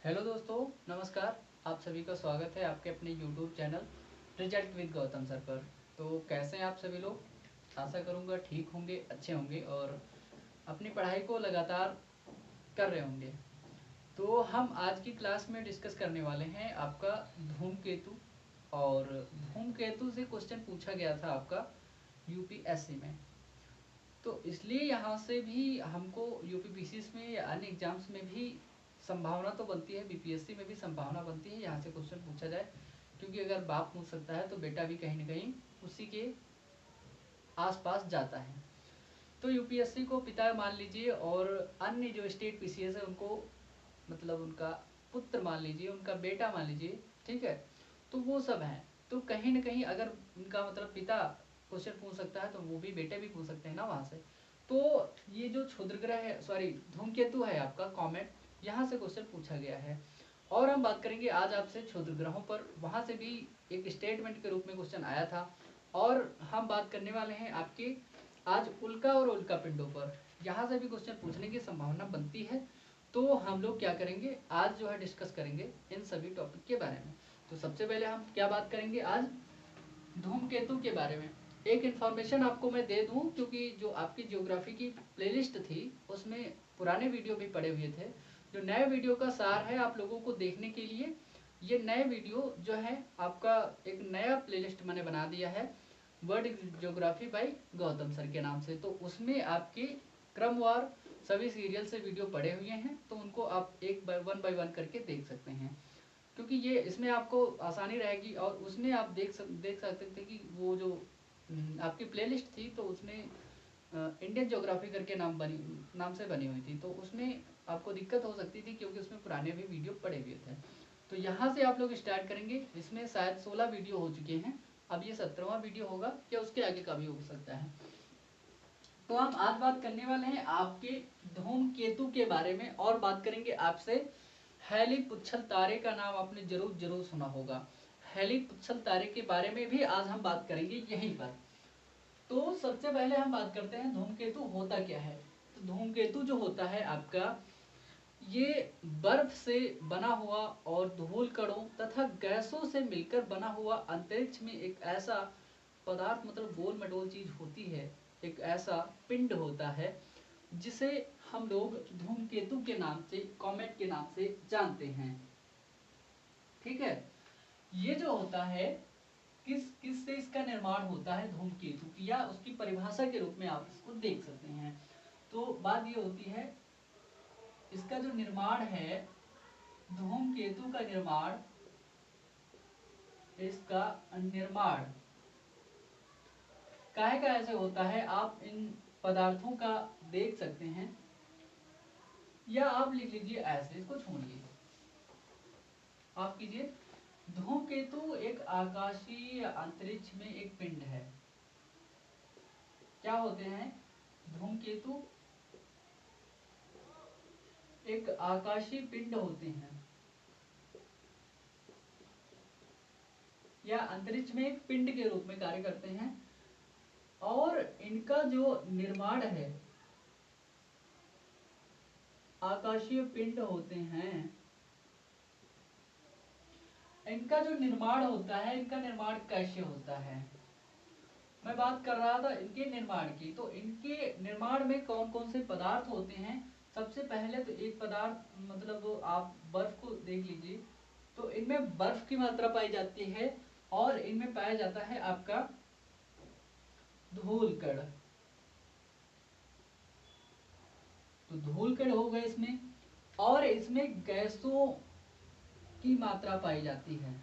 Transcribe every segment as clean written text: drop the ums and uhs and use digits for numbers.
Hello दोस्तों, नमस्कार। आप सभी का स्वागत है आपके अपने YouTube channel result with Gautam sir पर। तो कैसे हैं आप सभी लोग? आशा करूंगा ठीक होंगे, अच्छे होंगे और अपनी पढ़ाई को लगातार कर रहे होंगे। तो हम आज की क्लास में डिस्कस करने वाले हैं आपका धूमकेतु। और धूमकेतु से क्वेश्चन पूछा गया था आपका यूपीएससी में, तो इसलिए यहाँ से भी हमको यूपीपीसीएस में या अन्य एग्जाम्स में भी संभावना तो बनती है, बीपीएससी में भी संभावना बनती है यहाँ से क्वेश्चन पूछा जाए। क्योंकि अगर बाप पूछ सकता है तो बेटा भी कहीं ना कहीं उसी के आसपास जाता है। तो यूपीएससी को पिता मान लीजिए और अन्य जो स्टेट पीसीएस है उनको मतलब उनका पुत्र मान लीजिए, उनका बेटा मान लीजिए, ठीक है। तो वो सब हैं। तो कहीं ना कहीं अगर उनका मतलब पिता क्वेश्चन पूछ सकता है तो वो भी बेटे भी पूछ सकते हैं ना वहाँ से। तो ये जो क्षुद्र ग्रह है, सॉरी धूमकेतु है आपका कॉमेट, यहाँ से क्वेश्चन पूछा गया है। और हम बात करेंगे आज आपसे क्षुद्र ग्रहों पर, वहाँ से भी एक स्टेटमेंट के रूप में क्वेश्चन आया था। और हम बात करने वाले हैं आपके आज उल्का और उल्का पिंडों पर, यहाँ से भी क्वेश्चन पूछने की संभावना बनती है। तो हम लोग क्या करेंगे आज जो है डिस्कस करेंगे इन सभी टॉपिक के बारे में। तो सबसे पहले हम क्या बात करेंगे आज धूमकेतु के बारे में। एक इन्फॉर्मेशन आपको मैं दे दूं, क्योंकि जो आपकी ज्योग्राफी की प्लेलिस्ट थी उसमें पुराने वीडियो भी पड़े हुए थे। जो नए वीडियो का सार है आप लोगों को देखने के लिए, ये नए वीडियो जो है आपका एक नया प्लेलिस्ट मैंने बना दिया है world geography bye Gautam sir के नाम से। तो उसमें आपके क्रमवार सभी सीरियल से वीडियो पड़े हुए हैं, तो उनको आप एक बाय वन करके देख सकते हैं। क्योंकि ये इसमें आपको आसानी रहेगी। और उसमें आप देख सकते थे कि वो जो आपकी प्लेलिस्ट थी तो उसमें इंडियन ज्योग्राफी करके नाम से बनी हुई थी, तो उसमें आपको दिक्कत हो सकती थी क्योंकि उसमें पुराने भी वीडियो पड़े हुए थे। तो यहाँ से आप लोग स्टार्ट करेंगे। इसमें शायद 16 वीडियो हो चुके हैं, अब ये 17वां वीडियो होगा या उसके आगे का भी हो सकता है। तो हम आज बात करने वाले हैं आपके धूमकेतु के बारे में, और बात करेंगे आपसे हैली पुच्छल तारे का नाम आपने जरूर जरूर सुना होगा। हैली पुच्छल तारे के बारे में भी आज हम बात करेंगे यहीं पर। तो सबसे पहले हम बात करते हैं धूमकेतु होता क्या है। तो धूमकेतु जो होता है आपका, ये बर्फ से बना हुआ और धूल कणों तथा गैसों से मिलकर बना हुआ अंतरिक्ष में एक ऐसा पदार्थ, मतलब गोल मटोल चीज होती है, एक ऐसा पिंड होता है जिसे हम लोग धूमकेतु के नाम से, कॉमेट के नाम से जानते हैं। ठीक है। ये जो होता है किस से इसका निर्माण होता है धूमकेतु की, या उसकी परिभाषा के रूप में आप इसको देख सकते हैं। तो बात ये होती है, इसका जो निर्माण है, धूमकेतु का निर्माण, इसका निर्माण काहे का ऐसे होता है, आप इन पदार्थों का देख सकते हैं, या आप लिख लीजिए ऐसे, इसको छोड़िए, आप कीजिए धूमकेतु एक आकाशीय अंतरिक्ष में एक पिंड है। क्या होते हैं धूमकेतु? एक आकाशीय पिंड होते हैं, या अंतरिक्ष में एक पिंड के रूप में कार्य करते हैं। और इनका जो निर्माण है, आकाशीय पिंड होते हैं, इनका जो निर्माण होता है, इनका निर्माण कैसे होता है, मैं बात कर रहा था इनके निर्माण की। तो इनके निर्माण में कौन कौन से पदार्थ होते हैं। सबसे पहले तो एक पदार्थ, मतलब आप बर्फ को देख लीजिए, तो इनमें बर्फ की मात्रा पाई जाती है, और इनमें पाया जाता है आपका धूल कण। तो धूल कण हो गए इसमें, और इसमें गैसों की मात्रा पाई जाती है,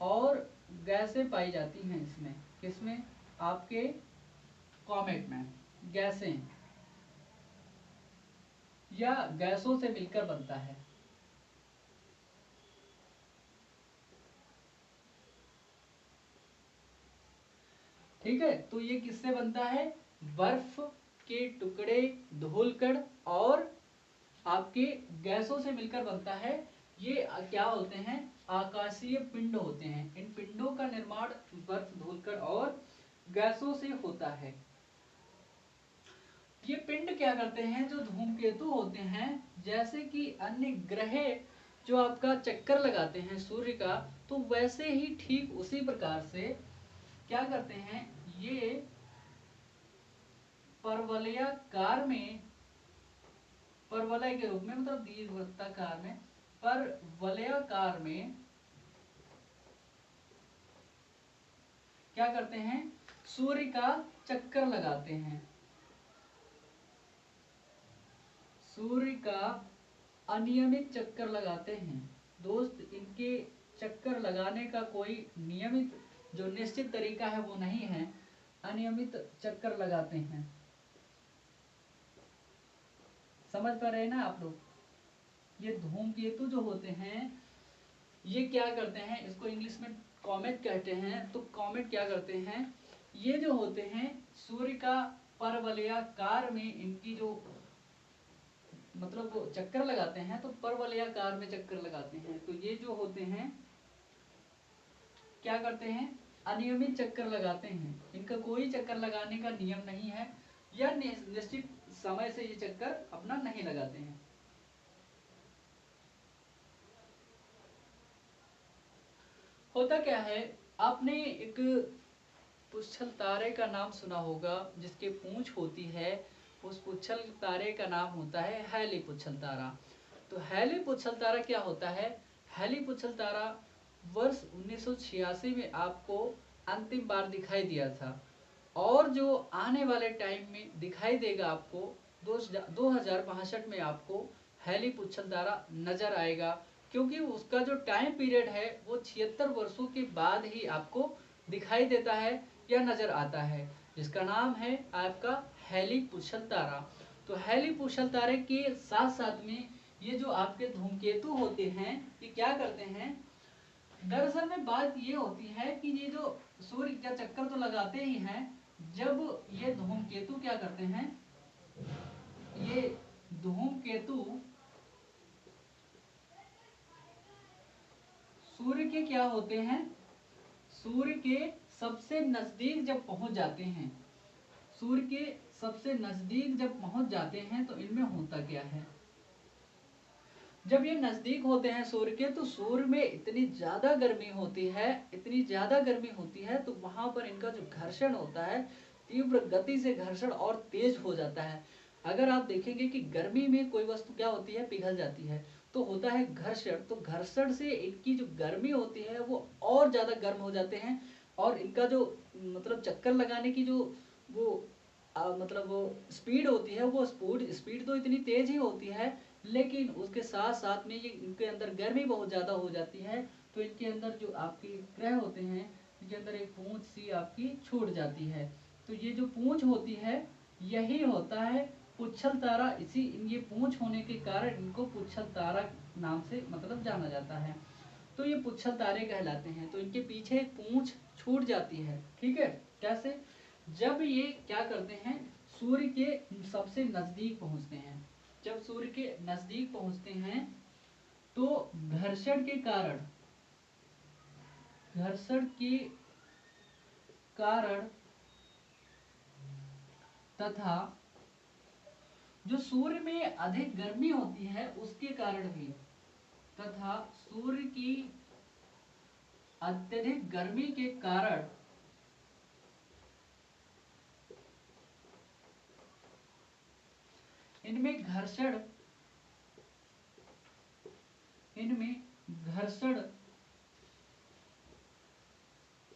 और गैसें पाई जाती हैं इसमें। किसमें? आपके कॉमेट में गैसें, या गैसों से मिलकर बनता है। ठीक है। तो ये किससे बनता है? बर्फ के टुकड़े, धूलकण और आपके गैसों से मिलकर बनता है। ये क्या होते हैं? आकाशीय पिंड होते हैं। इन पिंडों का निर्माण बर्फ, धूलकण और गैसों से होता है। ये पिंड क्या करते हैं, जो धूमकेतु होते हैं, जैसे कि अन्य ग्रह जो आपका चक्कर लगाते हैं सूर्य का, तो वैसे ही ठीक उसी प्रकार से क्या करते हैं, ये परवलयाकार में, परवलय के रूप में मतलब दीर्घवृत्ताकार में, परवलयाकार में क्या करते हैं, सूर्य का चक्कर लगाते हैं। सूर्य का अनियमित चक्कर लगाते हैं। दोस्त, इनके चक्कर लगाने का कोई नियमित जो निश्चित तरीका है वो नहीं है, अनियमित चक्कर लगाते हैं। समझ पा रहे हैं ना आप लोग। ये धूमकेतु जो होते हैं ये क्या करते हैं, इसको इंग्लिश में कॉमेट कहते हैं। तो कॉमेट क्या करते हैं, ये जो होते हैं सूर्य का परवलयाकार में इनकी जो मतलब वो चक्कर लगाते हैं, तो परवलयाकार में चक्कर लगाते हैं। तो ये जो होते हैं क्या करते हैं, अनियमित चक्कर लगाते हैं। इनका कोई चक्कर लगाने का नियम नहीं है, या निश्चित समय से ये चक्कर अपना नहीं लगाते हैं। होता क्या है, आपने एक पुच्छल तारे का नाम सुना होगा, जिसके पूंछ होती है, उस पुच्छल तारे का नाम होता है हैली पुच्छल तारा। तो हैली पुच्छल तारा क्या होता है, हैली पुच्छल तारा वर्ष 1986 में आपको अंतिम बार दिखाई दिया था, और जो आने वाले टाइम में दिखाई देगा आपको 2062 में आपको हैली पुच्छल तारा नजर आएगा, क्योंकि उसका जो टाइम पीरियड है वो 76 वर्षों के बाद ही आपको दिखाई देता है या नजर आता है, जिसका नाम है आपका हैली पुच्छल तारा। तो हैली पुच्छल तारे के साथ साथ में ये जो आपके धूमकेतु होते हैं, ये क्या करते हैं, दरअसल में बात ये होती है कि ये जो सूर्य का चक्कर तो लगाते ही हैं, जब ये धूमकेतु क्या करते हैं, ये धूमकेतु सूर्य के क्या होते हैं, सूर्य के सबसे नजदीक जब पहुंच जाते हैं, सूर्य के सबसे नजदीक जब पहुंच जाते हैं, तो इनमें होता क्या है, जब ये नजदीक होते हैं सूर्य के, तो सूर्य में इतनी ज्यादा गर्मी होती है, इतनी ज्यादा गर्मी होती है, तो वहां पर इनका जो घर्षण होता है, तीव्र गति से घर्षण और तेज हो जाता है। अगर आप देखेंगे कि गर्मी में कोई वस्तु क्या होती है, पिघल जाती है, तो होता है घर्षण। तो घर्षण से इनकी जो गर्मी होती है वो और ज्यादा गर्म हो जाते हैं, और इनका जो मतलब चक्कर लगाने की जो वो मतलब वो स्पीड होती है, वो स्पीड तो इतनी तेज ही होती है, लेकिन उसके साथ साथ में ये इनके अंदर गर्मी बहुत ज्यादा हो जाती है। तो इनके अंदर जो आपके ग्रह होते हैं, इनके अंदर एक पूंछ सी आपकी छूट जाती है। तो ये जो पूंछ होती है यही होता है पुच्छल तारा। इसी ये पूंछ होने के कारण इनको पुच्छल तारा नाम से मतलब जाना जाता है। तो ये पुच्छल तारे कहलाते हैं। तो इनके पीछे एक पूंछ छूट जाती है, ठीक है। कैसे, जब ये क्या करते हैं, सूर्य के सबसे नजदीक पहुंचते हैं। जब सूर्य के नजदीक पहुंचते हैं तो घर्षण के कारण तथा जो सूर्य में अधिक गर्मी होती है उसके कारण भी, तथा सूर्य की अत्यधिक गर्मी के कारण इनमें घर्षण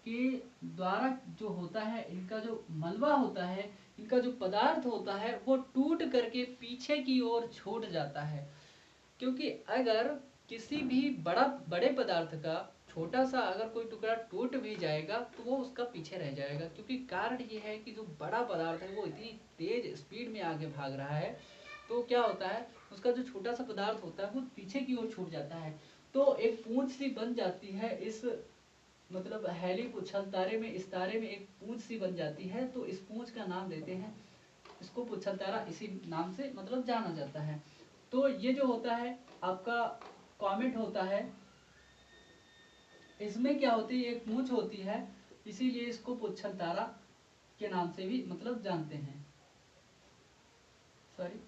के द्वारा जो होता है, इनका जो मलबा होता है, इनका जो पदार्थ होता है, वो टूट करके पीछे की ओर छूट जाता है। क्योंकि अगर किसी भी बड़े पदार्थ का छोटा सा अगर कोई टुकड़ा टूट भी जाएगा तो वो उसका पीछे रह जाएगा, क्योंकि कारण ये है कि जो बड़ा पदार्थ है वो इतनी तेज स्पीड में आगे भाग रहा है, तो क्या होता है, उसका जो छोटा सा पदार्थ होता है वो पीछे की ओर छूट जाता है। तो एक पूंछ सी बन जाती है इस मतलब हैली पुच्छल तारे में, इस तारे में एक पूंछ सी बन जाती है। तो इस पूंछ का नाम देते हैं, इसको पुच्छल तारा इसी नाम से मतलब जाना जाता है। तो ये जो होता है आपका कॉमेट होता है, इसमें क्या होती है, एक पूंछ होती है, इसीलिए इसको पुच्छल तारा के नाम से भी मतलब जानते हैं। सॉरी,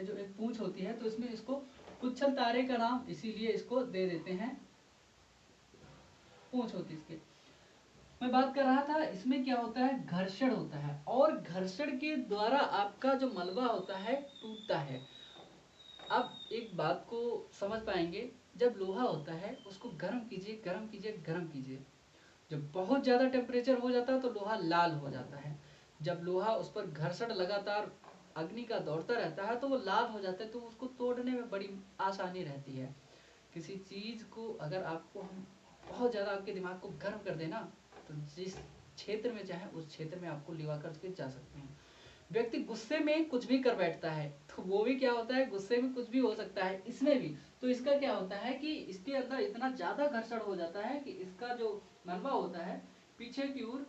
ये जो एक पूंछ होती है, तो इसमें इसको पुच्छल तारे का नाम इसीलिए इसको दे देते हैं, पूंछ होती है इसके। मैं बात कर रहा था इसमें क्या होता है, घर्षण होता है, और घर्षण के द्वारा आपका जो मलबा होता है टूटता है। आप एक बात को समझ पाएंगे, जब लोहा होता है उसको गर्म कीजिए, गर्म कीजिए, गर्म कीजिए, जब बहुत ज्यादा टेम्परेचर हो जाता है तो लोहा लाल हो जाता है। जब लोहा उस पर घर्षण लगातार अग्नि का दौड़ता रहता है तो वो लाल हो जाता है, तो उसको तोड़ने में बड़ी आसानी रहती है। किसी चीज को अगर आपको हम बहुत ज्यादा आपके दिमाग को गर्म कर देना, तो जिस क्षेत्र में चाहे उस क्षेत्र में आपको लिवा करके जा सकते हैं। व्यक्ति गुस्से में कुछ भी कर बैठता है, तो वो भी क्या होता है, गुस्से में कुछ भी हो सकता है, इसमें भी। तो इसका क्या होता है कि इसके अंदर इतना ज्यादा घर्षण हो जाता है कि इसका जो मलबा होता है पीछे की ओर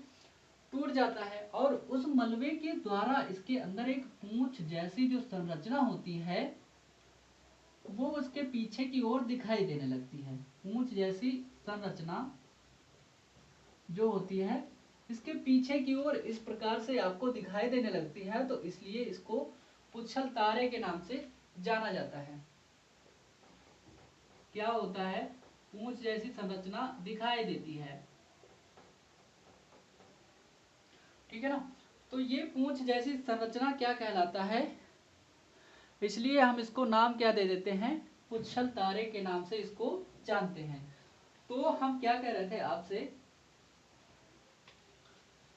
टूट जाता है, और उस मलबे के द्वारा इसके अंदर एक पूंछ जैसी जो संरचना होती है वो उसके पीछे की ओर दिखाई देने लगती है। पूंछ जैसी संरचना जो होती है इसके पीछे की ओर इस प्रकार से आपको दिखाई देने लगती है, तो इसलिए इसको पुच्छल तारे के नाम से जाना जाता है। क्या होता है, पूंछ जैसी संरचना दिखाई देती है, ठीक है ना। तो ये पूंछ जैसी संरचना क्या कहलाता है, इसलिए हम इसको नाम क्या दे देते हैं, पुच्छल तारे के नाम से इसको जानते हैं। तो हम क्या कह रहे थे आपसे,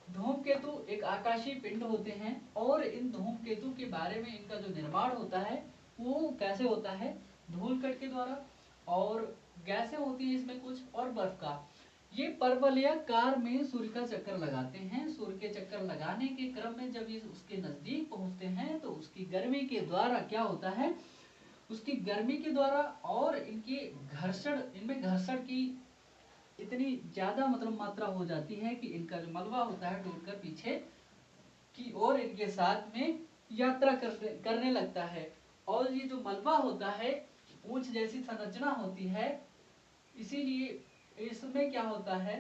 धूमकेतु एक आकाशीय पिंड होते हैं, और इन धूमकेतु के बारे में इनका जो निर्माण होता है वो कैसे होता है, धूलकण के द्वारा, और गैसें होती है इसमें कुछ, और बर्फ का। ये परवलयाकार में सूर्य का चक्कर लगाते हैं। सूर्य के चक्कर लगाने के क्रम में जब ये उसके नजदीक पहुंचते हैं तो उसकी गर्मी के द्वारा क्या होता है, उसकी गर्मी के द्वारा और इनके घर्षण, इनमें घर्षण की इतनी ज्यादा मतलब मात्रा हो जाती है कि इनका जो मलबा होता है टूटकर पीछे की ओर इनके साथ में यात्रा करने लगता है। और ये जो मलबा होता है पूंछ जैसी संरचना होती है, इसीलिए इसमें क्या होता है,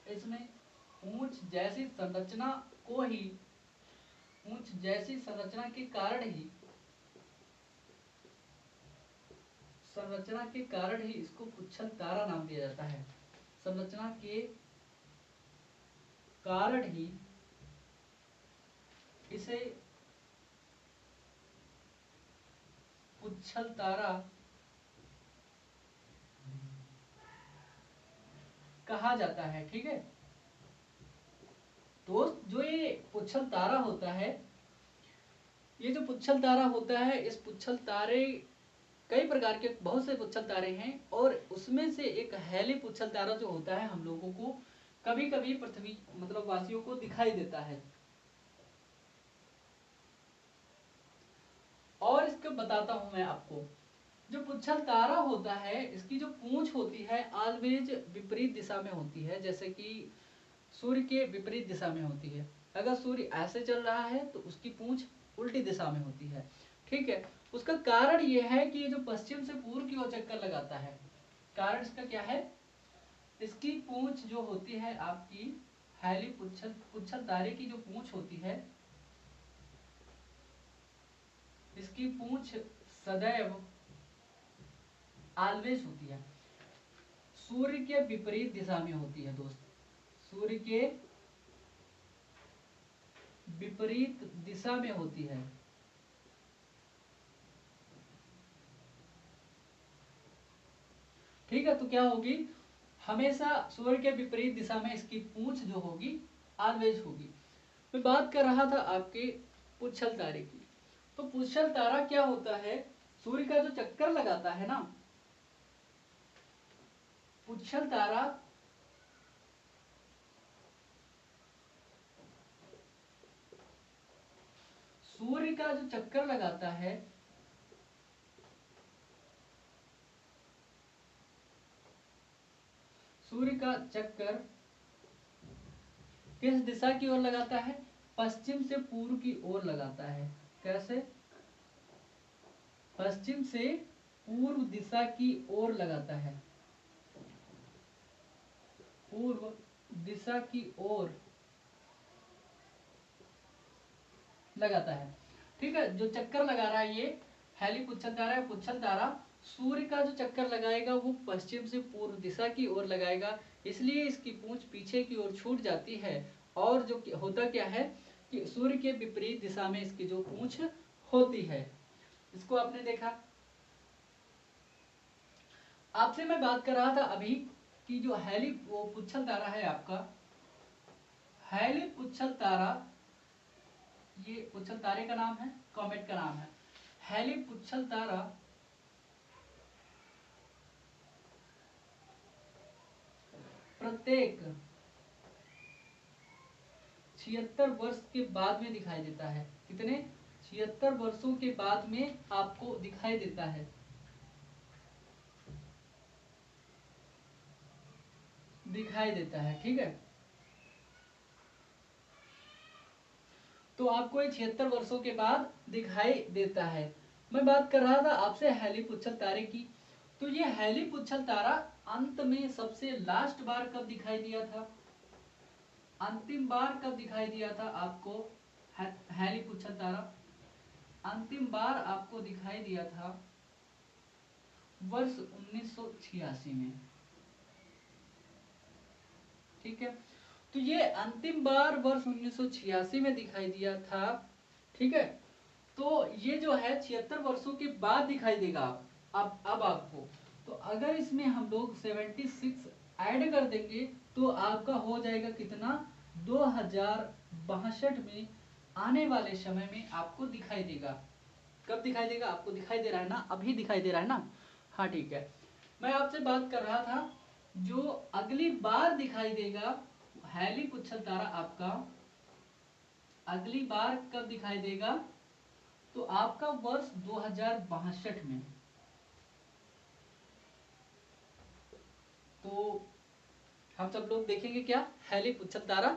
इसमें पूंछ जैसी संरचना को ही, पूंछ जैसी संरचना के कारण ही, संरचना के कारण ही इसको पुच्छल तारा नाम दिया जाता है। संरचना के कारण ही इसे पुच्छल तारा कहा जाता है, ठीक है। दोस्त, जो ये पुच्छल तारा होता है, ये जो पुच्छल तारा होता है, इस पुच्छल तारे कई प्रकार के बहुत से पुच्छल तारे हैं, और उसमें से एक हैली पुच्छल तारा जो होता है हम लोगों को कभी कभी पृथ्वी मतलब वासियों को दिखाई देता है। और इसको बताता हूं मैं आपको, जो पुच्छल तारा होता है इसकी जो पूंछ होती है ऑलवेज विपरीत दिशा में होती है, जैसे कि सूर्य के विपरीत दिशा में होती है। अगर सूर्य ऐसे चल रहा है तो उसकी पूंछ उल्टी दिशा में होती है, ठीक है। उसका कारण यह है कि ये जो पश्चिम से पूर्व की ओर चक्कर लगाता है, कारण इसका क्या है, इसकी पूंछ जो होती है आपकी हैली पुच्छल, पुच्छल तारे की जो पूंछ होती है, इसकी पूंछ सदैव ऑलवेज होती है सूर्य के विपरीत दिशा में होती है दोस्त, सूर्य के विपरीत दिशा में होती है। ठीक है, तो क्या होगी, हमेशा सूर्य के विपरीत दिशा में इसकी पूंछ जो होगी ऑलवेज होगी। मैं बात कर रहा था आपके पुच्छल तारे की। तो पुच्छल तारा क्या होता है, सूर्य का जो चक्कर लगाता है ना, पुच्छल तारा सूर्य का जो चक्कर लगाता है, सूर्य का चक्कर किस दिशा की ओर लगाता है, पश्चिम से पूर्व की ओर लगाता है। कैसे, पश्चिम से पूर्व दिशा की ओर लगाता है, पूर्व दिशा की ओर लगाता है, ठीक है, जो चक्कर लगा रहा है ये हैली पुच्छल तारा है। पुच्छल तारा सूर्य का जो चक्कर लगाएगा वो पश्चिम से पूर्व दिशा की ओर लगाएगा, इसलिए इसकी पूंछ पीछे की ओर छूट जाती है। और जो होता क्या है कि सूर्य के विपरीत दिशा में इसकी जो पूंछ होती है, इसको आपने देखा। आपसे मैं बात कर रहा था अभी कि जो हैली वो पुच्छल तारा है आपका, हैली पुच्छल तारा, ये पुच्छल तारे का नाम है, कॉमेट का नाम है। हैली पुच्छल तारा प्रत्येक 76 वर्ष के बाद में दिखाई देता है। कितने? 76 वर्षों के बाद में आपको दिखाई देता है। दिखाई देता है, ठीक है। तो आपको ये 76 वर्षों के बाद दिखाई देता है। मैं बात कर रहा था आपसे हैली पुच्छल तारे की। तो ये हैली पुच्छल तारा अंत में सबसे लास्ट बार कब दिखाई दिया था? अंतिम बार कब दिखाई दिया था आपको हैली पुच्छल तारा? अंतिम बार आपको दिखाई दिया था वर्ष 1986 में, ठीक है। तो ये अंतिम बार वर्ष 1986 में दिखाई दिया था, ठीक है। तो ये जो है 76 वर्षों के बाद दिखाई देगा अब आपको। तो अगर इसमें हम लोग 76 ऐड कर देंगे तो आपका हो जाएगा कितना? 2062 में आने वाले समय में आपको दिखाई देगा। कब दिखाई देगा? आपको दिखाई दे रहा है ना, अभी दिखाई दे रहा है ना? हाँ, ठीक है। मैं आपसे बात कर रहा था जो अगली बार दिखाई देगा हैली पुच्छल तारा आपका, अगली बार कब दिखाई देगा? तो आपका वर्ष 2062 में। तो हम सब लोग देखेंगे क्या? हैली पुच्छल तारा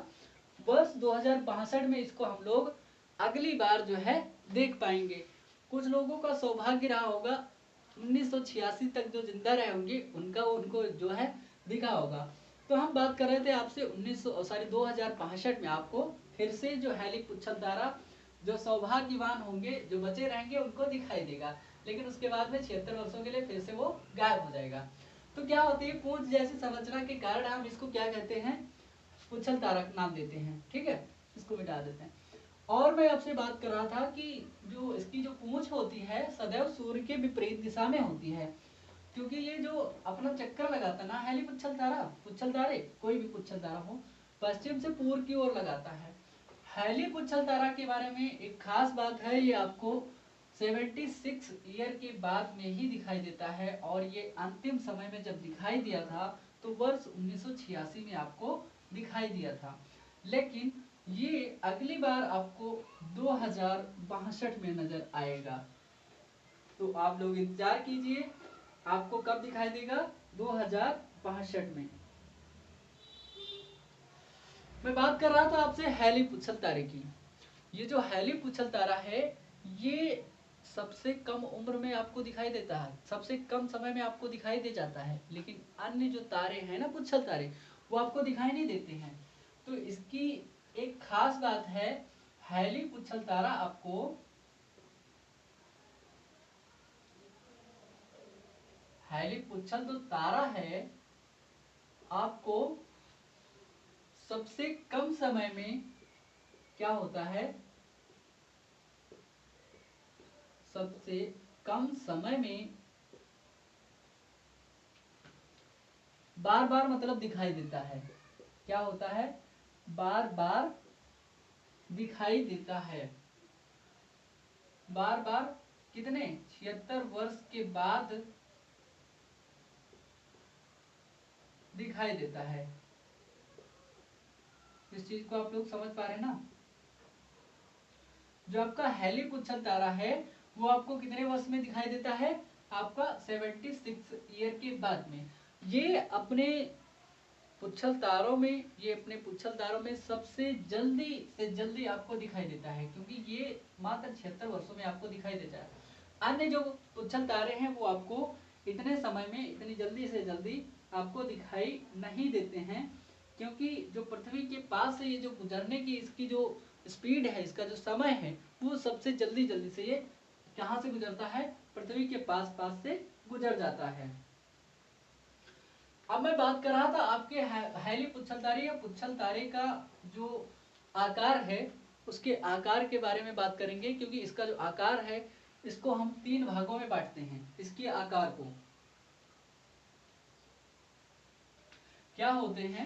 वर्ष 2062 में इसको हम लोग अगली बार जो है देख पाएंगे। कुछ लोगों का सौभाग्य रहा होगा 1986 तक जो जिंदा रहे होंगे उनको जो है दिखा होगा। तो हम बात कर रहे थे आपसे 2062 में आपको फिर से जो हैली पुच्छल तारा जो सौभाग्यवान होंगे, जो बचे रहेंगे, उनको दिखाई देगा। लेकिन उसके बाद में 76 वर्षों के लिए फिर से वो गायब हो जाएगा। तो क्या होती है, पूंछ जैसी संरचना के कारण हम इसको क्या कहते हैं? पुच्छल तारा नाम देते हैं, ठीक है। इसको मिटा देते हैं। और मैं आपसे बात कर रहा था कि जो इसकी जो पूंछ होती है सदैव सूर्य के विपरीत दिशा में होती है, क्योंकि ये जो अपना चक्कर लगाता है ना हैली पुच्छल तारा, पुच्छल तारे कोई भी पुच्छल तारा हो, पश्चिम से पूर्व की ओर लगाता है। हैली पुच्छल तारा के बारे में एक खास बात है, ये आपको 76 ईयर के बाद में ही दिखाई देता है। और ये अंतिम समय में जब दिखाई दिया था तो वर्ष 1986 में आपको दिखाई दिया था। लेकिन ये अगली बार आपको 2062 में नजर आएगा। तो आप लोग इंतजार कीजिए, आपको कब दिखाई देगा? 2062 में। मैं बात कर रहा था आपसे हैली पुच्छल तारे की। ये जो हैली पुच्छल तारा है ये सबसे कम उम्र में आपको दिखाई देता है, सबसे कम समय में आपको दिखाई दे जाता है। लेकिन अन्य जो तारे हैं ना पुच्छल तारे, वो आपको दिखाई नहीं देते हैं। तो इसकी एक खास बात है, हैली पुच्छल तारा आपको हैली पुच्छल जो तारा है आपको सबसे कम समय में क्या होता है? सबसे कम समय में बार बार मतलब दिखाई देता है। क्या होता है? बार बार दिखाई देता है। बार बार कितने? 76 वर्ष के बाद दिखाई देता है। इस चीज को आप लोग समझ पा रहे हैं ना? जो आपका हैली पुच्छल तारा है वो आपको कितने वर्ष में दिखाई देता है? आपका 76 ईयर के बाद में। ये अपने पुच्छल तारों में सबसे जल्दी से जल्दी आपको दिखाई देता है, क्योंकि ये मात्र 76 वर्षों में आपको दिखाई देता है। अन्य जो पुच्छल तारे हैं वो आपको इतने समय में, इतनी जल्दी से जल्दी आपको दिखाई नहीं देते हैं, क्योंकि जो पृथ्वी के पास से ये जो गुजरने की इसकी जो स्पीड है, इसका जो समय है वो सबसे जल्दी जल्दी से ये कहाँ से गुजरता है, पृथ्वी के पास पास से गुजर जाता है। अब मैं बात कर रहा था आपके हैली पुच्छल तारे या पुच्छल तारे का जो आकार है उसके आकार के बारे में बात करेंगे, क्योंकि इसका जो आकार है इसको हम 3 भागों में बांटते हैं। इसके आकार को क्या होते हैं,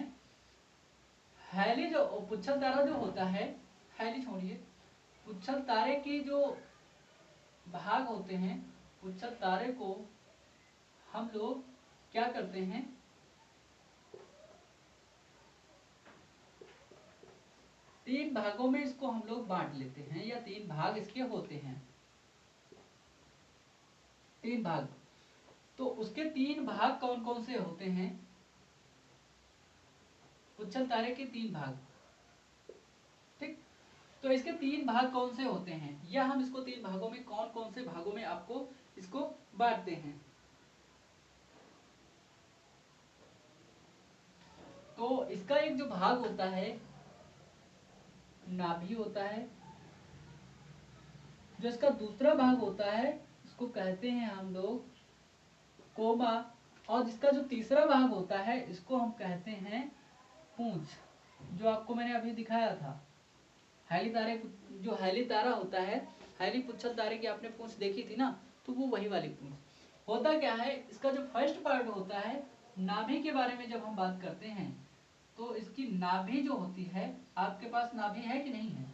हैली जो पुच्छल तारा जो होता है, हैली छोड़िए, पुच्छल तारे के जो भाग होते हैं, पुच्छल तारे को हम लोग क्या करते हैं, 3 भागों में इसको हम लोग बांट लेते हैं, या 3 भाग इसके होते हैं, 3 भाग। तो उसके 3 भाग कौन कौन से होते हैं, पुच्छल तारे के 3 भाग, ठीक। तो इसके 3 भाग कौन से होते हैं, या हम इसको 3 भागों में कौन कौन से भागों में आपको इसको बांटते हैं। तो इसका एक जो भाग होता है नाभि होता है, जो इसका दूसरा भाग होता है इसको कहते हैं हम लोग कोमा, और जिसका जो तीसरा भाग होता है इसको हम कहते हैं पूंछ, जो आपको मैंने अभी दिखाया था। हैली तारे, जो हैली तारा होता है, हैली पुच्छल तारे की आपने पूंछ देखी थी ना, तो वो वही वाली पूंछ होता। क्या है, इसका जो फर्स्ट पार्ट होता है नाभि के बारे में जब हम बात करते हैं, तो इसकी नाभि जो होती है, आपके पास नाभि है कि नहीं है,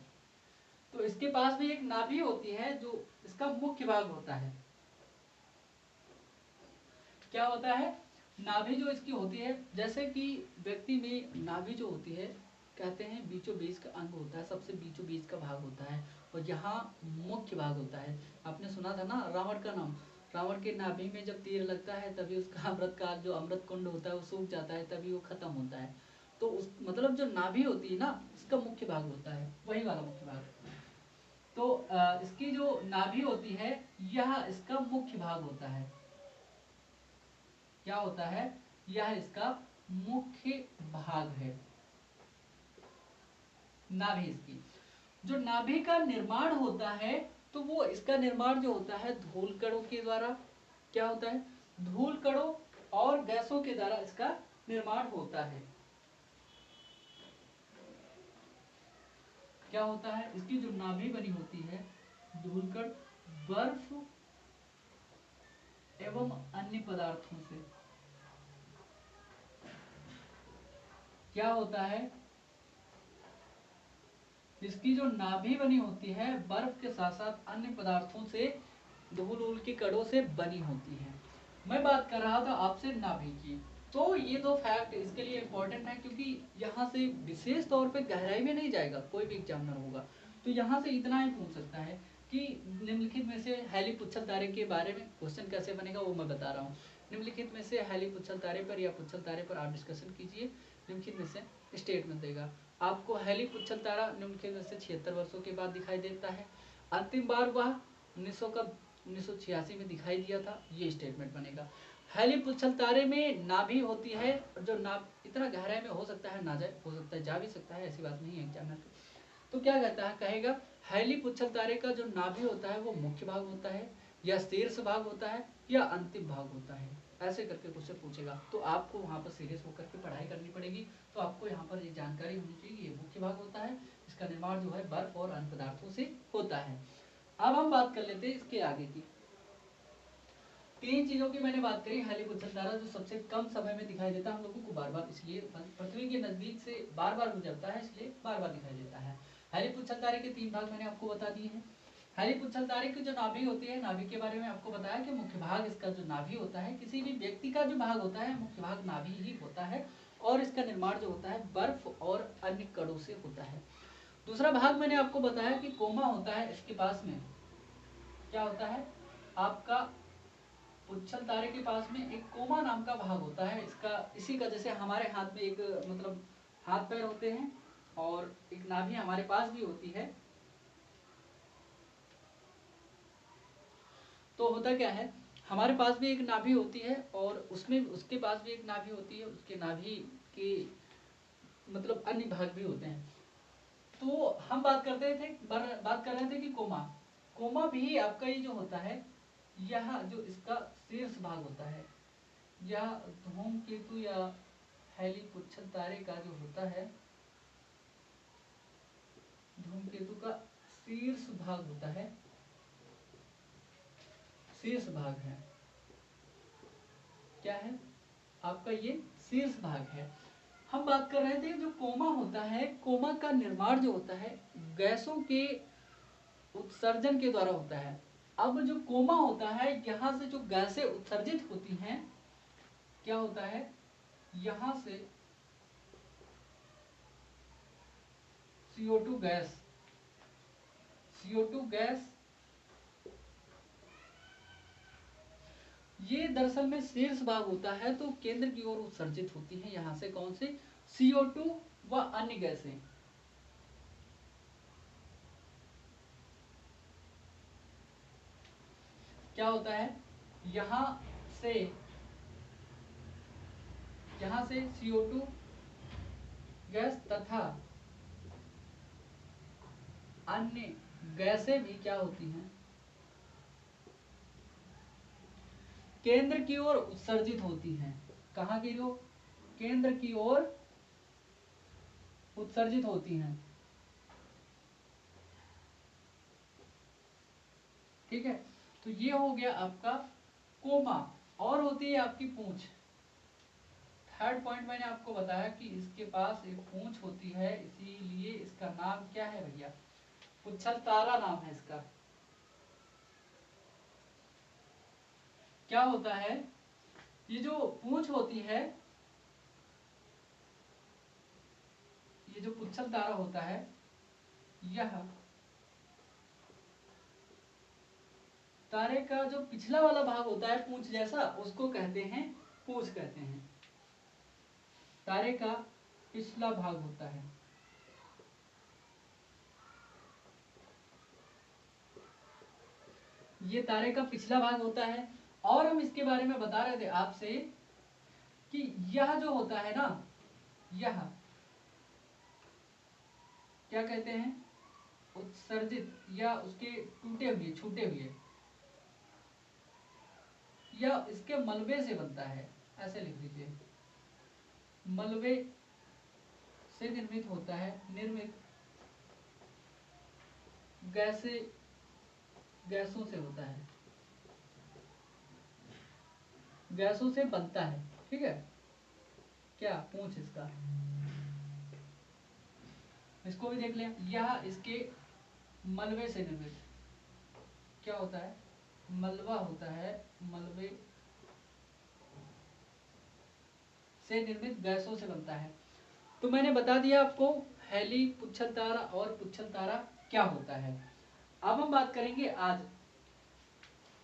तो इसके पास भी एक नाभि होती है जो इसका मुख्य भाग होता है। क्या होता है, नाभि जो इसकी होती है, जैसे कि व्यक्ति में नाभि जो होती है कहते हैं बीचों बीच का अंग होता है, सबसे बीचों बीच का भाग होता है, और यहाँ मुख्य भाग होता है। आपने सुना था ना रावण का नाम, रावण के नाभि में जब तीर लगता है तभी उसका अमृत का जो अमृत कुंड होता है वो सूख जाता है, तभी वो खत्म होता है। तो उस मतलब जो नाभि होती है ना, इसका मुख्य भाग होता है, वही वाला मुख्य भाग। तो इसकी जो नाभि होती है यह इसका मुख्य भाग होता है। क्या होता है, यह इसका मुख्य भाग है, नाभि इसकी। जो नाभि का निर्माण होता है, तो वो इसका निर्माण जो होता है धूल कणों के द्वारा, क्या होता है, धूल कणों और गैसों के द्वारा इसका निर्माण होता है। क्या होता है, इसकी जो नाभि बनी होती है धूलकण, बर्फ एवं अन्य पदार्थों से। क्या होता है, इसकी जो नाभि बनी होती है बर्फ के साथ साथ अन्य पदार्थों से, धूल उल के कणों से बनी होती है। मैं बात कर रहा था आपसे नाभि की। तो ये 2 फैक्ट इसके लिए इंपॉर्टेंट है, क्योंकि यहाँ से विशेष तौर पे गहराई में नहीं जाएगा कोई भी एग्जामिनर होगा, तो यहाँ से इतना ही पूछ सकता है कि निम्नलिखित में से हैली पुच्छल तारे के बारे में क्वेश्चन कैसे बनेगा वो मैं बता रहा हूँ। निम्नलिखित में से हैली पुच्छल तारे पर या पुच्छल तारे पर आप डिस्कशन कीजिए। निम्नलिखित में से स्टेटमेंट देगा आपको, हैली पुच्छल तारा निम्नलिखित में से 76 वर्षों के बाद दिखाई देता है। अंतिम बार वह 1986 में दिखाई दिया था, ये स्टेटमेंट बनेगा। हैली पुच्छल तारे में नाभि होती है, जो नाभ इतना गहराई में हो सकता है ना जाए, हो सकता है जा भी सकता है, ऐसी बात नहीं है एग्जामिनर। तो क्या कहता है, कहेगा हैली पुच्छल तारे का जो नाभि होता है वो मुख्य भाग होता है, या शीर्ष भाग होता है, या अंतिम भाग होता है, ऐसे करके क्वेश्चन पूछेगा। तो आपको वहाँ पर सीरियस होकर के पढ़ाई करनी पड़ेगी। तो आपको यहाँ पर ये जानकारी होनी चाहिए, ये मुख्य भाग होता है, इसका निर्माण जो है बर्फ और अन्य पदार्थों से होता है। अब हम बात कर लेते हैं इसके आगे की। 3 चीजों की मैंने बात करी। हैली पुच्छल तारा जो सबसे कम समय में दिखाई देता है हम लोगों को बार बार, इसलिए पृथ्वी के नजदीक से बार बार गुजरता है, इसलिए बार बार दिखाई देता है। हैली पुच्छल तारे के 3 भाग मैंने आपको बता दिए हैं। हैली पुच्छल तारे की जो नाभि होती है, नाभि के बारे में आपको बताया कि मुख्य भाग इसका जो नाभि होता है, किसी भी व्यक्ति का जो भाग होता है मुख्य भाग नाभि ही होता है, और इसका निर्माण जो होता है बर्फ और अन्य कणों से होता है। दूसरा भाग मैंने आपको बताया कि कोमा होता है इसके पास में। क्या होता है, आपका पुच्छल तारे के पास में एक कोमा नाम का भाग होता है। इसका इसी का, जैसे हमारे हाथ में एक मतलब हाथ पैर होते हैं और एक नाभि हमारे पास भी होती है, तो होता क्या है, हमारे पास भी एक नाभि होती है और उसमें उसके पास भी एक नाभि होती है, उसके नाभि के मतलब अन्य भाग भी होते हैं। तो हम बात कर रहे थे कि कोमा भी आपका ये जो होता है, यह जो इसका शीर्ष भाग होता है, यह धूमकेतु या हेलीपुच्छल तारे का जो होता है, धूमकेतु का शीर्ष भाग होता है, शीर्ष भाग है, क्या है आपका ये शीर्ष भाग है। हम बात कर रहे थे जो कोमा होता है, कोमा का निर्माण जो होता है गैसों के उत्सर्जन के द्वारा होता है। अब जो कोमा होता है, यहाँ से जो गैसें उत्सर्जित होती हैं, क्या होता है, यहाँ से CO2 गैस, CO2 गैस ये दरअसल में शीर्ष भाग होता है, तो केंद्र की ओर उत्सर्जित होती है। यहाँ से कौन से, CO2 व अन्य गैसें। क्या होता है, यहाँ से CO2 गैस तथा अन्य गैसें भी क्या होती हैं, केंद्र की ओर उत्सर्जित होती हैं। कहाँ की ओर, केंद्र की ओर उत्सर्जित होती हैं। ठीक है, तो ये हो गया आपका कोमा। और होती है आपकी पूंछ। थर्ड पॉइंट मैंने आपको बताया कि इसके पास एक पूंछ होती है, इसीलिए इसका नाम क्या है भैया, पुच्छल तारा नाम है इसका। क्या होता है, ये जो पूंछ होती है, ये जो पुच्छल तारा होता है, यह तारे का जो पिछला वाला भाग होता है पूंछ जैसा, उसको कहते हैं पूंछ कहते हैं। तारे का पिछला भाग होता है, ये तारे का पिछला भाग होता है। और हम इसके बारे में बता रहे थे आपसे कि यह जो होता है ना, यह क्या कहते हैं, उत्सर्जित या उसके टूटे हुए, छूटे हुए, या इसके मलबे से बनता है, ऐसे लिख दीजिए, मलबे से निर्मित होता है, निर्मित गैसों से होता है, गैसों से बनता है। ठीक है, क्या पूंछ इसका, इसको भी देख लें, यह इसके मलबे से निर्मित क्या होता है, मलबा होता है, मलबे से निर्मित गैसों से बनता है। तो मैंने बता दिया आपको हेली, पुच्छल तारा और पुच्छल तारा क्या होता है। अब हम बात करेंगे आज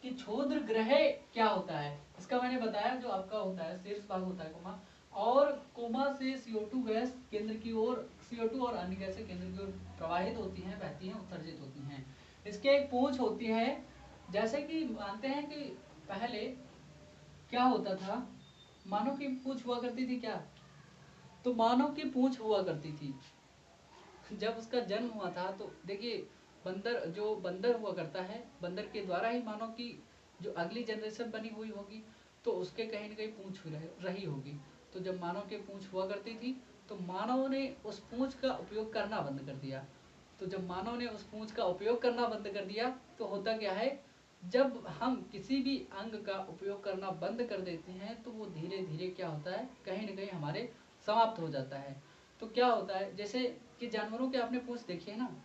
कि क्षुद्र ग्रह क्या होता है। इसका मैंने बताया जो आपका होता है शीर्ष भाग होता है कोमा, और कोमा से CO2 गैस केंद्र की ओर, CO2 और अन्य गैसें केंद्र की ओर प्रवाहित होती हैं, बहती हैं, उत्सर्जित होती हैं। इसके एक पूंछ होती है, जैसे कि मानते हैं कि पहले क्या होता था, मानव की पूंछ हुआ करती थी क्या, तो मानव की पूंछ हुआ करती थी। जब उसका जन्म हुआ था तो देखिए, बंदर जो बंदर हुआ करता है, बंदर के द्वारा ही मानव की जो अगली जनरेशन बनी हुई होगी, तो उसके कहीं न कहीं पूंछ रही होगी। तो जब मानव के पूंछ हुआ करती थी, तो मानव ने उस पूंछ का उपयोग करना बंद कर दिया। तो जब मानव ने उस पूंछ का उपयोग करना बंद कर दिया, तो होता क्या है, जब हम किसी भी अंग का उपयोग करना बंद कर देते हैं, तो वो धीरे धीरे क्या होता है, कहीं न कहीं हमारे समाप्त हो जाता है। तो क्या होता है, जैसे कि जानवरों के आपने पूंछ देखी है ना,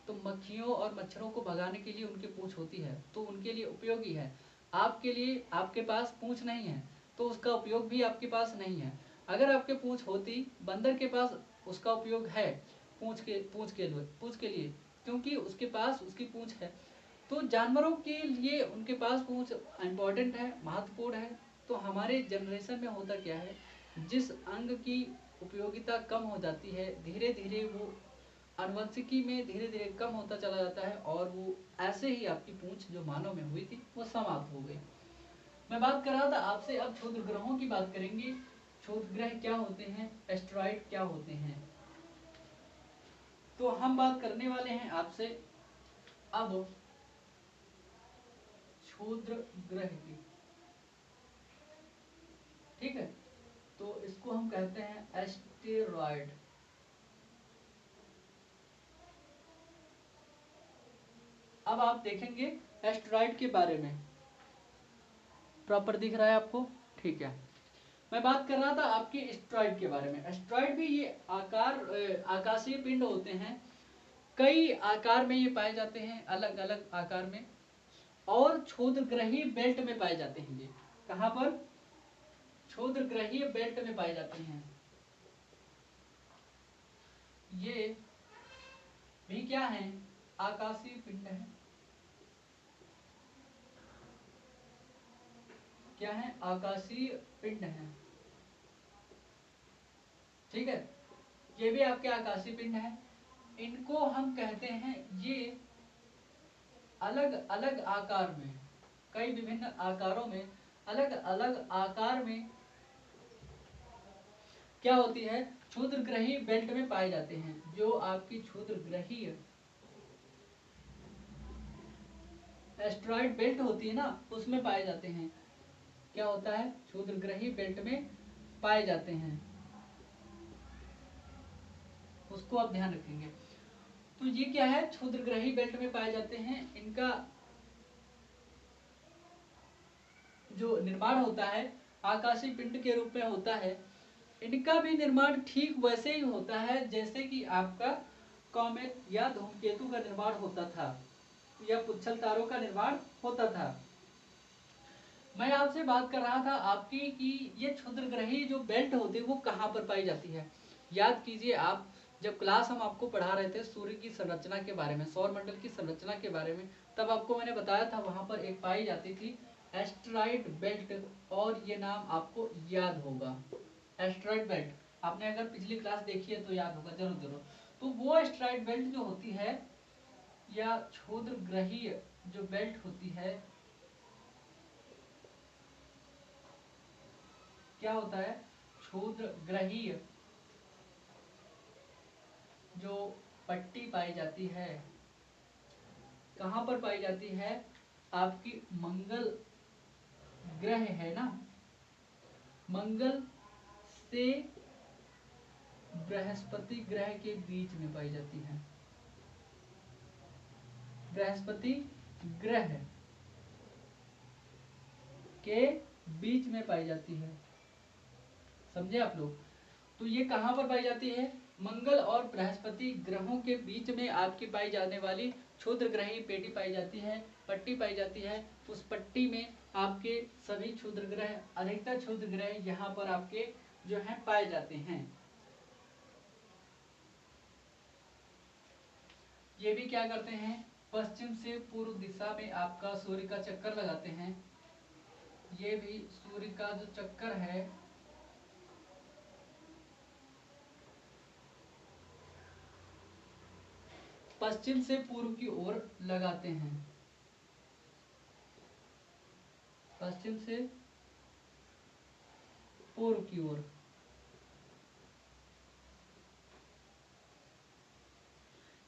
तो मक्खियों और मच्छरों को भगाने के लिए उनकी पूंछ होती है, तो उनके लिए उपयोगी है। आपके लिए, आपके पास पूंछ नहीं है, तो उसका उपयोग भी आपके पास नहीं है। अगर आपके पूंछ होती, बंदर के पास उसका उपयोग है, पूंछ के लिए, क्योंकि उसके पास उसकी पूंछ है। तो जानवरों के लिए उनके पास पूंछ इम्पोर्टेंट है, महत्वपूर्ण है। तो हमारे जनरेशन में होता क्या है, जिस अंग की उपयोगिता कम हो जाती है, धीरे धीरे वो आनुवंशिकी में धीरे धीरे कम होता चला जाता है, और वो ऐसे ही आपकी पूंछ जो मानव में हुई थी वो समाप्त हो गई। मैं बात कर रहा था आपसे, अब क्षुद्र ग्रहों की बात करेंगे। क्षुद्र ग्रह क्या होते हैं, एस्टेरॉइड क्या होते हैं। तो हम बात करने वाले हैं आपसे अब क्षुद्र ग्रह की, ठीक है। तो इसको हम कहते हैं एस्टेरॉयड। अब आप देखेंगे एस्टेरॉयड के बारे में, प्रॉपर दिख रहा है आपको, ठीक है। मैं बात कर रहा था आपके एस्टेरॉयड के बारे में। एस्टेरॉयड भी ये आकाशीय पिंड होते हैं, कई आकार में ये पाए जाते हैं, अलग अलग आकार में, और क्षुद्रग्रही बेल्ट में पाए जाते हैं। ये कहां पर? क्षुद्रग्रही बेल्ट में पाए जाते हैं। ये भी क्या है? आकाशीय पिंड है। क्या है? आकाशीय पिंड है, ठीक है। ये भी आपके आकाशीय पिंड है। इनको हम कहते हैं, ये अलग अलग आकार में, कई विभिन्न आकारों में, अलग अलग आकार में क्या होती है? क्षुद्रग्रही बेल्ट में पाए जाते हैं। जो आपकी क्षुद्रग्रही एस्टेरॉयड बेल्ट होती है ना, उसमें पाए जाते हैं। क्या होता है? क्षुद्रग्रही बेल्ट में पाए जाते हैं, उसको आप ध्यान रखेंगे। तो ये क्या है? क्षुद्रग्रही बेल्ट में पाए जाते हैं। इनका जो निर्माण होता है आकाशीय पिंड के रूप में होता है। इनका भी निर्माण ठीक वैसे ही होता है जैसे कि आपका कॉमेट या धूमकेतु का निर्माण होता था, या पुच्छल तारों का निर्माण होता था। मैं आपसे बात कर रहा था आपकी कि ये क्षुद्रग्रही जो बेल्ट होती है वो कहाँ पर पाई जाती है। याद कीजिए, आप जब क्लास हम आपको पढ़ा रहे थे सूर्य की संरचना के बारे में, सौर मंडल की संरचना के बारे में, तब आपको मैंने बताया था वहां पर एक पाई जाती थी एस्टेरॉयड बेल्ट, और ये नाम आपको याद होगा। एस्टेरॉयड बेल्ट आपने अगर पिछली क्लास देखी है तो याद होगा जरूर जरूर। तो वो एस्टेरॉयड बेल्ट जो होती है, या क्षुद्रग्रही जो बेल्ट होती है, क्या होता है? क्षुद्रग्रही जो पट्टी पाई जाती है, कहां पर पाई जाती है? आपकी मंगल ग्रह है ना, मंगल से बृहस्पति ग्रह के बीच में पाई जाती है। बृहस्पति ग्रह के बीच में पाई जाती है, समझे आप लोग? तो ये कहां पर पाई जाती है? मंगल और बृहस्पति ग्रहों के बीच में आपकी पाई जाने वाली क्षुद्रग्रही पेटी पाई जाती है, पट्टी पाई जाती है। उस पट्टी में आपके सभी क्षुद्र ग्रह, अधिकतर क्षुद्र ग्रह यहाँ पर आपके जो है पाए जाते हैं। ये भी क्या करते हैं? पश्चिम से पूर्व दिशा में आपका सूर्य का चक्कर लगाते हैं। ये भी सूर्य का जो चक्कर है, पश्चिम से पूर्व की ओर लगाते हैं। पश्चिम से पूर्व की ओर।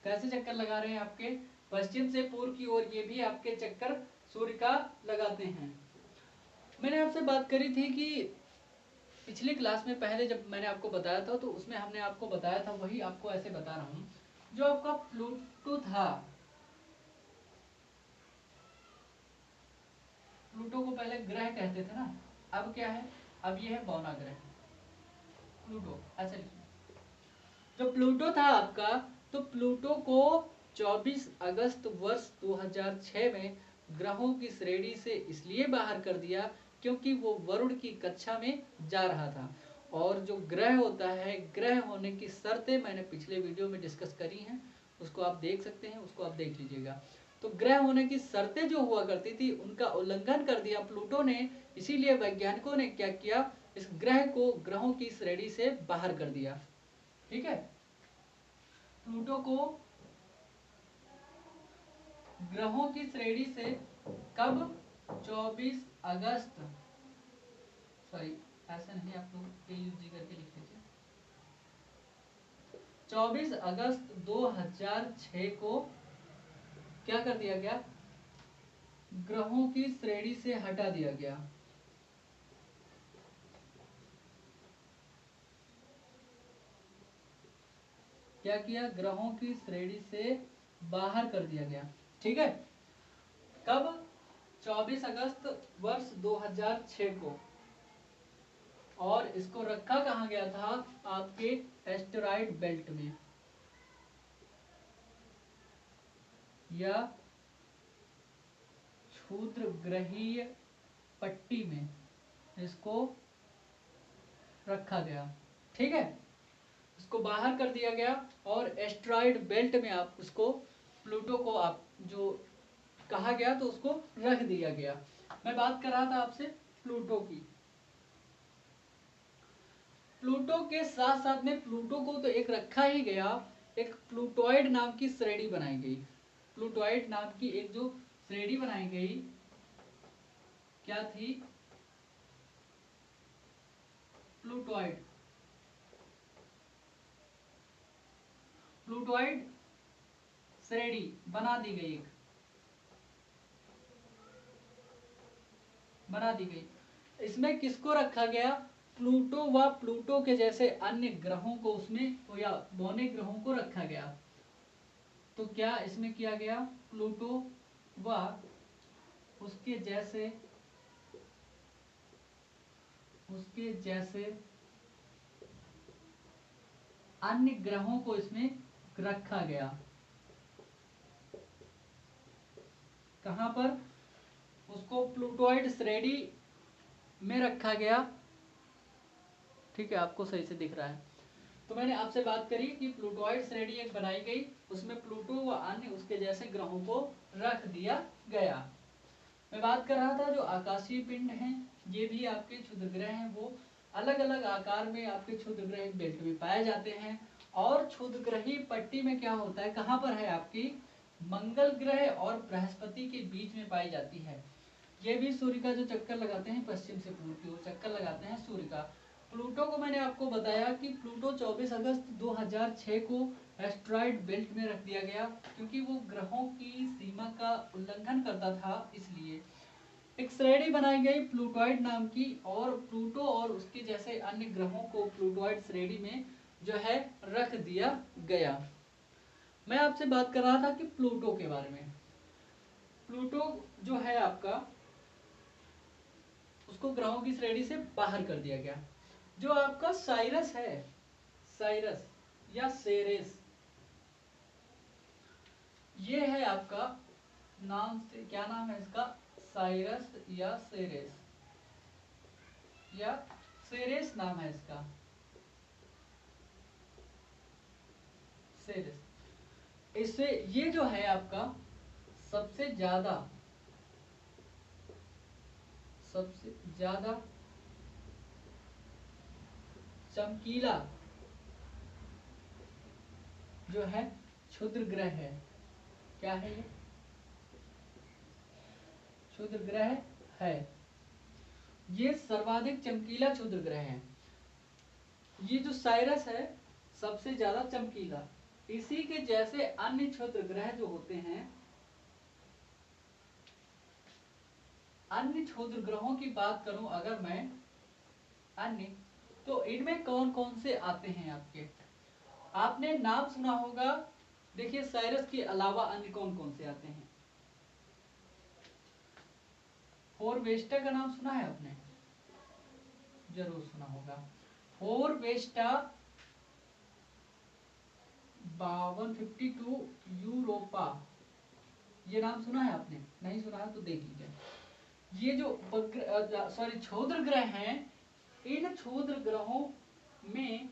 कैसे चक्कर लगा रहे हैं आपके? पश्चिम से पूर्व की ओर ये भी आपके चक्कर सूर्य का लगाते हैं। मैंने आपसे बात करी थी कि पिछली क्लास में, पहले जब मैंने आपको बताया था तो उसमें हमने आपको बताया था, वही आपको ऐसे बता रहा हूं। जो आपका प्लूटो था, प्लूटो को पहले ग्रह कहते थे ना, अब क्या है? अब ये है बौना ग्रह, प्लूटो ऐसे लिखिए। जो प्लूटो था आपका, तो प्लूटो को 24 अगस्त वर्ष 2006 में ग्रहों की श्रेणी से इसलिए बाहर कर दिया क्योंकि वो वरुण की कक्षा में जा रहा था। और जो ग्रह होता है, ग्रह होने की शर्तें मैंने पिछले वीडियो में डिस्कस करी हैं, उसको आप देख सकते हैं, उसको आप देख लीजिएगा। तो ग्रह होने की शर्तें जो हुआ करती थी उनका उल्लंघन कर दिया प्लूटो ने, इसीलिए वैज्ञानिकों ने क्या किया? इस ग्रह को ग्रहों की श्रेणी से बाहर कर दिया, ठीक है। प्लूटो को ग्रहों की श्रेणी से कब? 24 अगस्त, सॉरी ऐसा नहीं, आप लोग AUG करके लिख लीजिए। 24 अगस्त 2006 को क्या कर दिया गया, ग्रहों की श्रेणी से हटा दिया गया। क्या किया, ग्रहों की श्रेणी से बाहर कर दिया गया। ठीक है, कब, 24 अगस्त वर्ष 2006 को। और इसको रखा कहाँ गया था, आपके एस्टेरॉइड बेल्ट में या क्षुद्रग्रहीय पट्टी में इसको रखा गया। ठीक है, इसको बाहर कर दिया गया और एस्टेरॉइड बेल्ट में आप उसको, प्लूटो को आप जो कहा गया तो उसको रख दिया गया। मैं बात कर रहा था आपसे प्लूटो की। प्लूटो के साथ साथ में प्लूटो को तो एक रखा ही गया, एक प्लूटोइड नाम की श्रेणी बनाई गई। प्लूटोइड नाम की एक जो श्रेणी बनाई गई, क्या थी, प्लूटोइड। प्लूटोइड श्रेणी बना दी गई, एक बना दी गई। इसमें किसको रखा गया, प्लूटो व प्लूटो के जैसे अन्य ग्रहों को उसमें या बौने ग्रहों को रखा गया। तो क्या इसमें किया गया, प्लूटो व उसके जैसे अन्य ग्रहों को इसमें रखा गया। कहां पर, उसको प्लूटोइड श्रेणी में रखा गया। ठीक है, आपको सही से दिख रहा है। तो मैंने आपसे बात करी कि प्लूटोइड श्रेणी एक बनाई गई, उसमें प्लूटो व अन्य उसके जैसे ग्रहों को रख दिया गया। मैं बात कर रहा था जो आकाशीय पिंड हैं, ये भी आपके क्षुद्र ग्रह हैं, वो अलग अलग आकार में आपके क्षुद्र ग्रह बेल्ट में पाए जाते हैं। और क्षुद्र ग्रही पट्टी में क्या होता है, कहाँ पर है, आपकी मंगल ग्रह और बृहस्पति के बीच में पाई जाती है। ये भी सूर्य का जो चक्कर लगाते हैं, पश्चिम से पूर्व की ओर चक्कर लगाते हैं सूर्य का। प्लूटो को मैंने आपको बताया कि प्लूटो 24 अगस्त 2006 को एस्टेरॉइड बेल्ट में रख दिया गया, क्योंकि वो ग्रहों की सीमा का उल्लंघन करता था। इसलिए एक श्रेणी बनाई गई प्लूटोइड नाम की, और प्लूटो और उसके जैसे अन्य ग्रहों को प्लूटोइड श्रेणी में जो है रख दिया गया। मैं आपसे बात कर रहा था कि प्लूटो के बारे में। प्लूटो जो है आपका, उसको ग्रहों की श्रेणी से बाहर कर दिया गया। जो आपका साइरस है, साइरस या सेरेस, ये है आपका, नाम से क्या नाम है इसका, साइरस या सेरेस, या सेरेस नाम है इसका, सेरेस। इससे ये जो है आपका सबसे ज्यादा चमकीला जो है क्षुद्र ग्रह है। क्या है ये, क्षुद्र ग्रह है। ये सर्वाधिक चमकीला क्षुद्र ग्रह है। ये जो साइरस है सबसे ज्यादा चमकीला। इसी के जैसे अन्य क्षुद्र ग्रह जो होते हैं, अन्य क्षुद्र ग्रहों की बात करूं अगर मैं, अन्य, तो इनमें कौन कौन से आते हैं आपके, आपने नाम सुना होगा। देखिए साइरस के अलावा अन्य कौन कौन से आते हैं। फोरवेस्टा का नाम सुना है आपने, जरूर सुना होगा। फोरवेस्टा 5252 यूरोपा, ये नाम सुना है आपने, नहीं सुना है तो देख लीजिए। ये जो क्षुद्र ग्रह हैं, इन क्षुद्र ग्रहों में,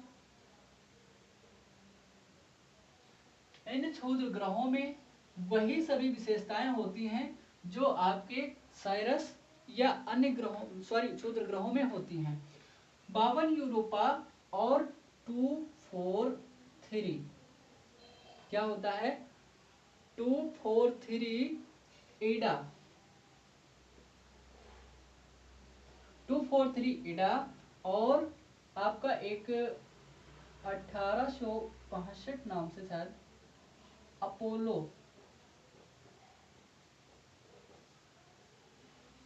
इन क्षुद्र ग्रहों में वही सभी विशेषताएं होती हैं जो आपके साइरस या अन्य ग्रहों, क्षुद्र ग्रहों में होती हैं। 52 यूरोपा और 243, क्या होता है, 243 ईडा, 243 ईडा, और आपका एक 1865 नाम से शायद अपोलो,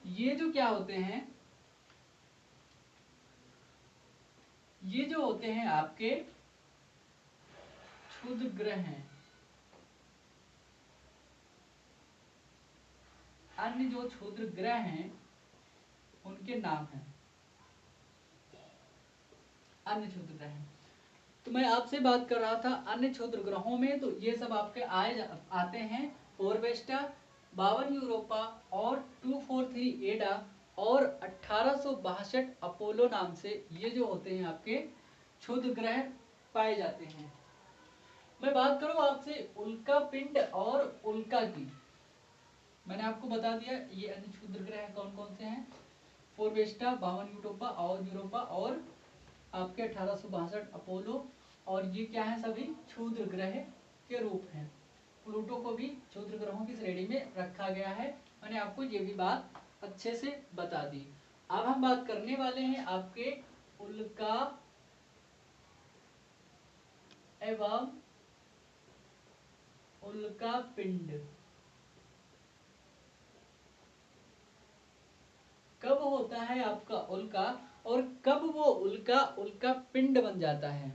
ये जो क्या होते हैं, ये जो होते हैं आपके क्षुद्र ग्रह हैं, अन्य जो क्षुद्र ग्रह हैं उनके नाम हैं, अन्य क्षुद्र ग्रह हैं। तो मैं आपसे बात कर रहा था अन्य क्षुद्र ग्रहों में, तो ये सब आपके आते हैं फोरवेस्टा, 52 यूरोपा और 243 एडा और 1862 अपोलो नाम से ये जो होते हैं आपके क्षुद्र ग्रह पाए जाते हैं। मैं बात करूं आपसे उल्का पिंड और उल्का की, मैंने आपको बता दिया ये अन्य क्षुद्र ग्रह कौन कौन से हैं, फोरवेस्टा, 52 यूरोपा और आपके 1862 अपोलो, और ये क्या है, सभी क्षुद्र ग्रह के रूप हैं। प्लूटो को भी क्षुद्र ग्रहों की श्रेणी में रखा गया है। मैंने आपको ये भी बात अच्छे से बता दी। अब हम बात करने वाले हैं आपके उल्का एवं उल्का पिंड। कब होता है आपका उल्का और कब वो उल्का पिंड बन जाता है,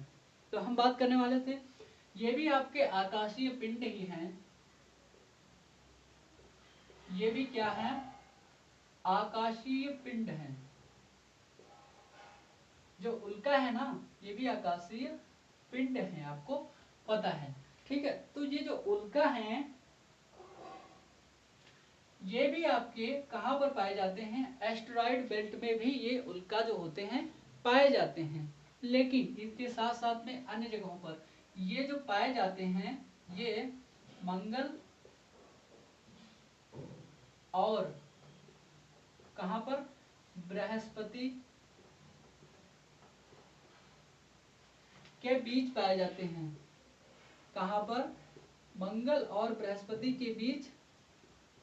तो हम बात करने वाले थे। ये भी आपके आकाशीय पिंड ही हैं, ये भी क्या है, आकाशीय पिंड हैं। जो उल्का है ना, ये भी आकाशीय पिंड है, आपको पता है, ठीक है। तो ये जो उल्का हैं ये भी आपके कहां पर पाए जाते हैं, एस्टेरॉयड बेल्ट में भी ये उल्का जो होते हैं पाए जाते हैं। लेकिन इसके साथ साथ में अन्य जगहों पर ये जो पाए जाते हैं ये मंगल और कहां पर, बृहस्पति के बीच पाए जाते हैं। कहां पर, मंगल और बृहस्पति के बीच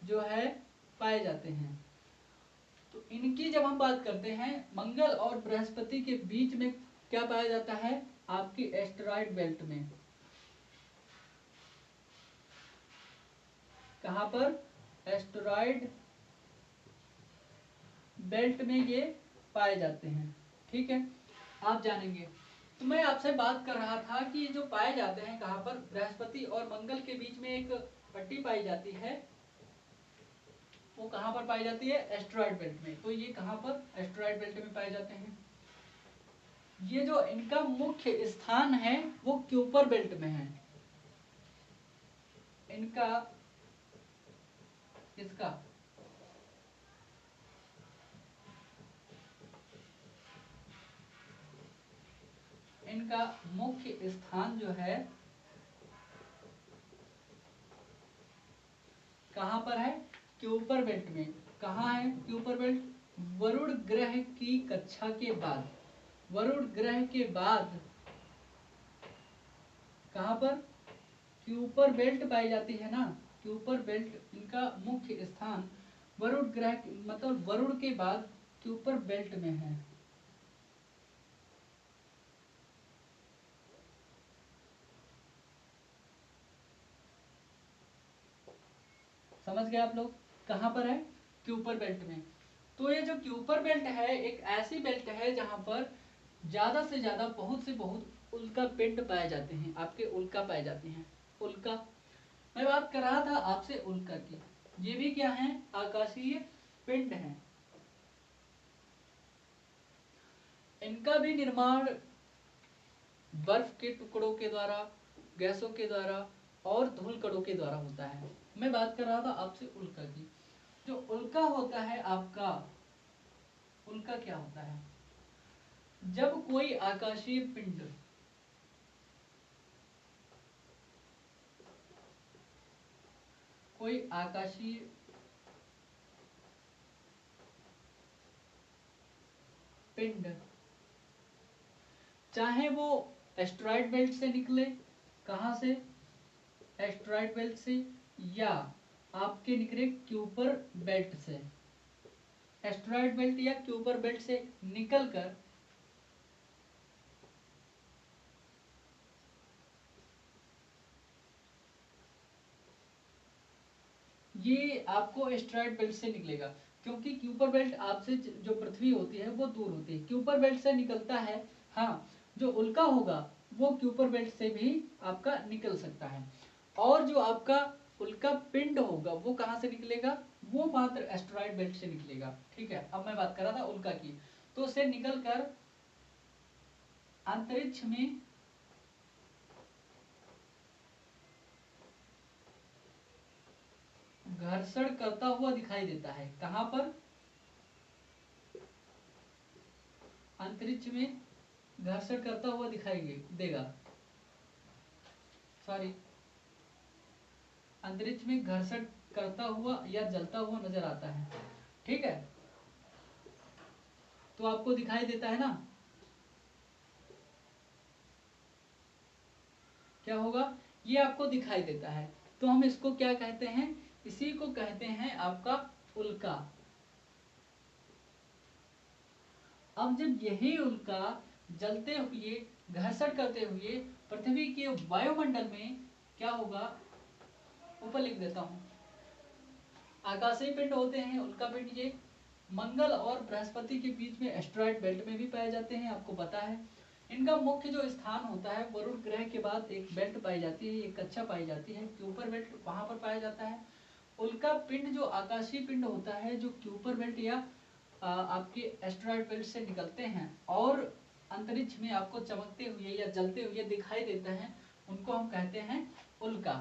जो है पाए जाते हैं। तो इनकी जब हम बात करते हैं, मंगल और बृहस्पति के बीच में क्या पाया जाता है, आपकी एस्टेरॉयड बेल्ट में। कहां पर, एस्टेरॉयड बेल्ट में ये पाए जाते हैं, ठीक है, आप जानेंगे। तो मैं आपसे बात कर रहा था कि ये जो पाए जाते हैं कहां पर, बृहस्पति और मंगल के बीच में एक पट्टी पाई जाती है, वो कहां पर पाई जाती है, एस्टेरॉयड बेल्ट में। तो ये कहां पर, एस्टेरॉयड बेल्ट में पाए जाते हैं। ये जो इनका मुख्य स्थान है वो क्यूपर बेल्ट में है। इनका इसका इनका मुख्य स्थान जो है कहां पर है, क्यूपर बेल्ट में। कहां है क्यूपर बेल्ट, वरुण ग्रह की कक्षा के बाद, वरुण ग्रह के बाद कहां पर, क्यूपर बेल्ट पाई जाती है ना, क्यूपर बेल्ट इनका मुख्य स्थान वरुण ग्रह मतलब वरुण के बाद क्यूपर बेल्ट में है। समझ गए आप लोग, कहां पर है, क्यूपर बेल्ट में। तो ये जो क्यूपर बेल्ट है एक ऐसी बेल्ट है जहां पर ज्यादा से ज्यादा बहुत से बहुत उल्का पिंड पाए जाते हैं, आपके उल्का पाए जाते हैं। उल्का, मैं बात कर रहा था आपसे उल्का की, ये भी क्या है, आकाशीय पिंड है। इनका भी निर्माण बर्फ के टुकड़ों के द्वारा, गैसों के द्वारा और धूल कणों के द्वारा होता है। मैं बात कर रहा था आपसे उल्का की। जो उल्का होता है आपका, उल्का क्या होता है, जब कोई आकाशीय पिंड कोई आकाशीय पिंड चाहे वो एस्टेरॉयड बेल्ट से निकले, कहां से, एस्टेरॉयड बेल्ट से, या आपके निकले क्यूपर बेल्ट से, एस्टेरॉयड बेल्ट या क्यूपर बेल्ट से निकलकर ये आपको एस्टेरॉयड बेल्ट से निकलेगा, क्योंकि क्यूपर बेल्ट आपसे जो पृथ्वी होती है वो दूर होती है, क्यूपर बेल्ट से निकलता है। हाँ, जो उल्का होगा वो क्यूपर बेल्ट से भी आपका निकल सकता है, और जो आपका उल्का पिंड होगा वो कहाँ से निकलेगा, वो मात्र एस्टेरॉयड बेल्ट से निकलेगा। ठीक है, अब मैं बात कर रहा था उल्का की, तो उसे निकल कर अंतरिक्ष में घर्षण करता हुआ दिखाई देता है। कहां पर, अंतरिक्ष में घर्षण करता हुआ दिखाई देगा, सॉरी, अंतरिक्ष में घर्षण करता हुआ या जलता हुआ नजर आता है। ठीक है, तो आपको दिखाई देता है ना, क्या होगा, ये आपको दिखाई देता है, तो हम इसको क्या कहते हैं, इसी को कहते हैं आपका उल्का। अब जब यही उल्का जलते हुए घर्षण करते हुए पृथ्वी के वायुमंडल में क्या होगा, ऊपर लिख देता हूं, आकाशीय पिंड होते हैं उल्का पिंड, ये मंगल और बृहस्पति के बीच में एस्टेरॉयड बेल्ट में भी पाए जाते हैं, आपको पता है। इनका मुख्य जो स्थान होता है वरुण ग्रह के बाद एक बेल्ट पाई जाती है, एक कक्षा पाई जाती है, क्यूपर बेल्ट वहां पर पाया जाता है। उल्का पिंड जो आकाशीय पिंड होता है, जो क्यूपर बेल्ट या आपके एस्टेरॉयड बेल्ट से निकलते हैं और अंतरिक्ष में आपको चमकते हुए या जलते हुए दिखाई देते हैं, उनको हम कहते हैं उल्का।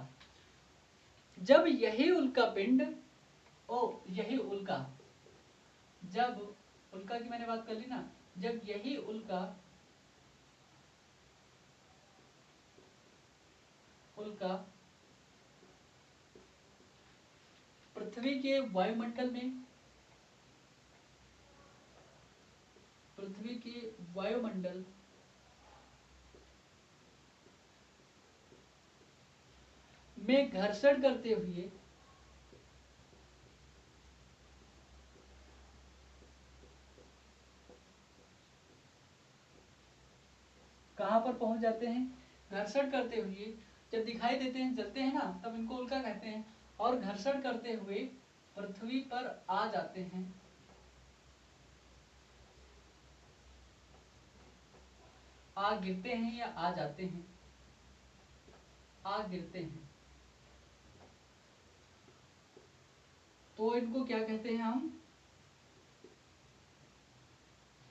जब यही उल्का पिंड, यही उल्का, जब उल्का की मैंने बात कर ली ना, जब यही उल्का पृथ्वी के वायुमंडल में, पृथ्वी के वायुमंडल में घर्षण करते हुए कहां पर पहुंच जाते हैं, घर्षण करते हुए जब दिखाई देते हैं, जलते हैं ना, तब इनको उल्का कहते हैं, और घर्षण करते हुए पृथ्वी पर आ जाते हैं, आ गिरते हैं या आ जाते हैं, आ गिरते हैं, तो इनको क्या कहते हैं हम,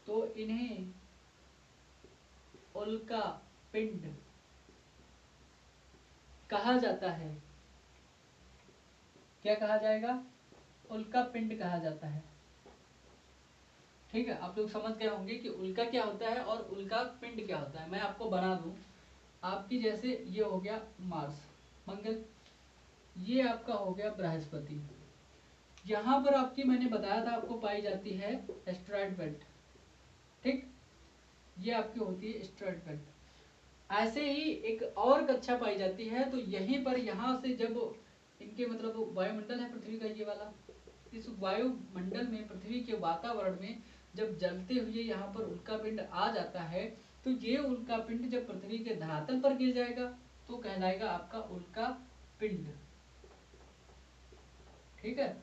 तो इन्हें उल्का पिंड कहा जाता है। क्या कहा जाएगा, उल्का पिंड कहा जाता है। ठीक है, आप लोग समझ गए होंगे कि उल्का क्या होता है और उल्का पिंड क्या होता है। मैं आपको बना दूं, आपकी जैसे ये हो गया मार्स, मंगल, ये आपका हो गया बृहस्पति, यहां पर आपकी मैंने बताया था आपको पाई जाती है एस्टेरॉयड बेल्ट। ठीक, ये आपकी होती है एस्टेरॉयड बेल्ट। ऐसे ही एक और कक्षा पाई जाती है, तो यहीं पर यहां से जब इनके मतलब वायुमंडल है पृथ्वी का ये वाला, इस वायुमंडल में पृथ्वी के वातावरण में जब जलते हुए यहाँ पर उल्का पिंड आ जाता है, तो ये उल्का पिंड जब पृथ्वी के धरातल पर गिर जाएगा तो कहलाएगा आपका उल्का पिंड। ठीक है,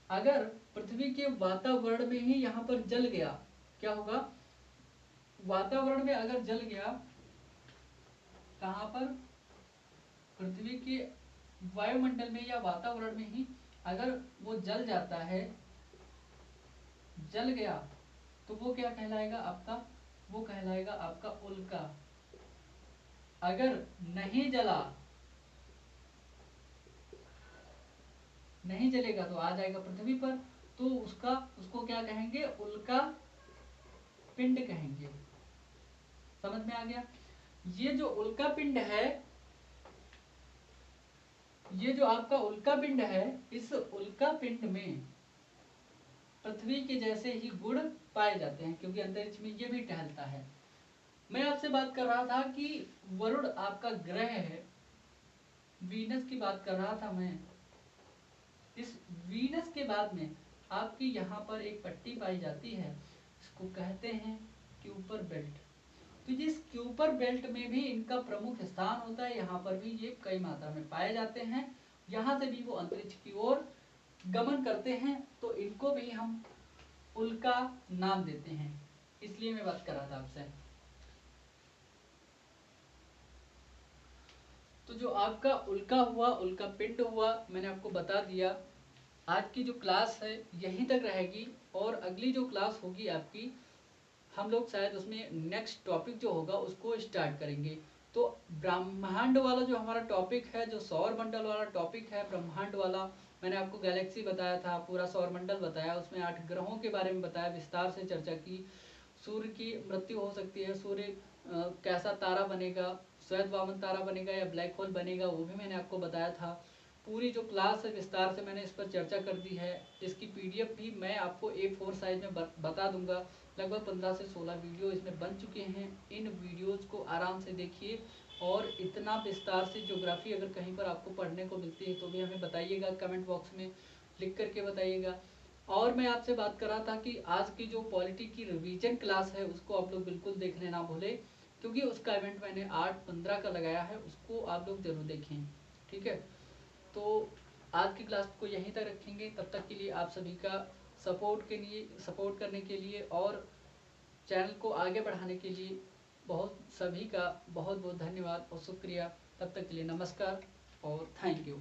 अगर पृथ्वी के वातावरण में ही यहाँ पर जल गया, क्या होगा, वातावरण में अगर जल गया, कहां पर, पृथ्वी के वायुमंडल में या वातावरण में ही अगर वो जल जाता है, जल गया, तो वो क्या कहलाएगा आपका, वो कहलाएगा आपका उल्का। अगर नहीं जला, नहीं जलेगा तो आ जाएगा पृथ्वी पर, तो उसको क्या कहेंगे, उल्का पिंड कहेंगे। समझ में आ गया। ये जो उल्का पिंड है, ये जो आपका उल्का पिंड है, इस उल्का पिंड में पृथ्वी के जैसे ही गुण पाए जाते हैं, क्योंकि अंतरिक्ष में ये भी टहलता है। मैं आपसे बात कर रहा था कि वरुण आपका ग्रह है, वीनस की बात कर रहा था मैं। इस वीनस के बाद में आपकी यहाँ पर एक पट्टी पाई जाती है, इसको कहते हैं क्यूपर बेल्ट। तो जिस क्यूपर बेल्ट में भी इनका प्रमुख स्थान होता है, यहाँ पर भी ये कई मात्रा में पाए जाते हैं। यहाँ से भी वो अंतरिक्ष की ओर गमन करते हैं तो इनको भी हम उल्का नाम देते हैं। इसलिए मैं बात कर रहा था आपसे। तो जो आपका उल्का हुआ, उल्का पिंड हुआ, मैंने आपको बता दिया। आज की जो क्लास है यहीं तक रहेगी, और अगली जो क्लास होगी आपकी, हम लोग शायद उसमें नेक्स्ट टॉपिक जो होगा उसको स्टार्ट करेंगे। तो ब्रह्मांड वाला जो हमारा टॉपिक है, जो सौर मंडल वाला टॉपिक है, ब्रह्मांड वाला, मैंने आपको गैलेक्सी बताया था, पूरा सौर मंडल बताया, उसमें 8 ग्रहों के बारे में बताया, विस्तार से चर्चा की। सूर्य की मृत्यु हो सकती है, सूर्य कैसा तारा बनेगा, श्वेत वामन तारा बनेगा या ब्लैक होल बनेगा, वो भी मैंने आपको बताया था। पूरी जो क्लास है विस्तार से मैंने इस पर चर्चा कर दी है। इसकी पीडीएफ भी मैं आपको A4 साइज में बता दूंगा। लगभग 15 से 16 वीडियो इसमें बन चुके हैं। इन वीडियोज़ को आराम से देखिए, और इतना विस्तार से ज्योग्राफी अगर कहीं पर आपको पढ़ने को मिलती है तो भी हमें बताइएगा, कमेंट बॉक्स में लिख करके बताइएगा। और मैं आपसे बात कर रहा था कि आज की जो पॉलिटी की रिवीजन क्लास है उसको आप लोग बिल्कुल देखने ना भूलें, क्योंकि उसका इवेंट मैंने 8/15 का लगाया है, उसको आप लोग जरूर देखें। ठीक है, तो आज की क्लास को यहीं तक रखेंगे। तब तक के लिए आप सभी का सपोर्ट करने के लिए और चैनल को आगे बढ़ाने के लिए सभी का बहुत बहुत धन्यवाद और शुक्रिया। तब तक के लिए नमस्कार और थैंक यू।